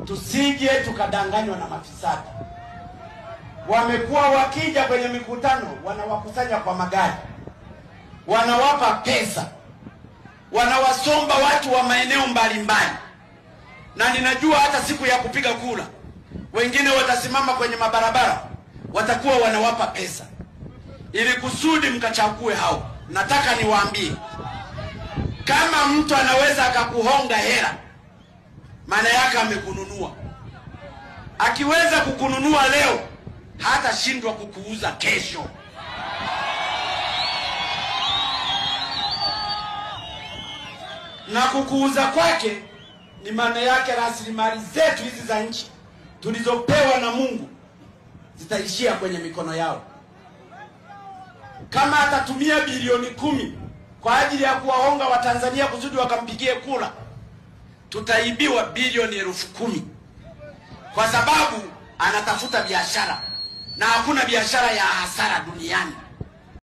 tusije tukadanganywa na mafisadi. Wamekuwa wakija kwenye mikutano, wanawakusanya kwa magari, wanawapa pesa, wanawasomba watu wa maeneo mbalimbali. Na ninajua hata siku ya kupiga kura wengine watasimama kwenye mabarabara, watakuwa wanawapa pesa ili kusudi mkachague hao. Nataka niwaambie, kama mtu anaweza akakuhonga hela, maana yake amekununua. Akiweza kukununua leo, hata shindwa kukuuza kesho. Na kukuuza kwake ni maana yake rasilimali zetu hizi za nchi tulizopewa na Mungu zitaishia kwenye mikono yao. Kama atatumia bilioni 10 kwa ajili ya kuwahonga Watanzania kusudi wakampigie kura, tutaibiwa bilioni 10,000, kwa sababu anatafuta biashara, na hakuna biashara ya hasara duniani.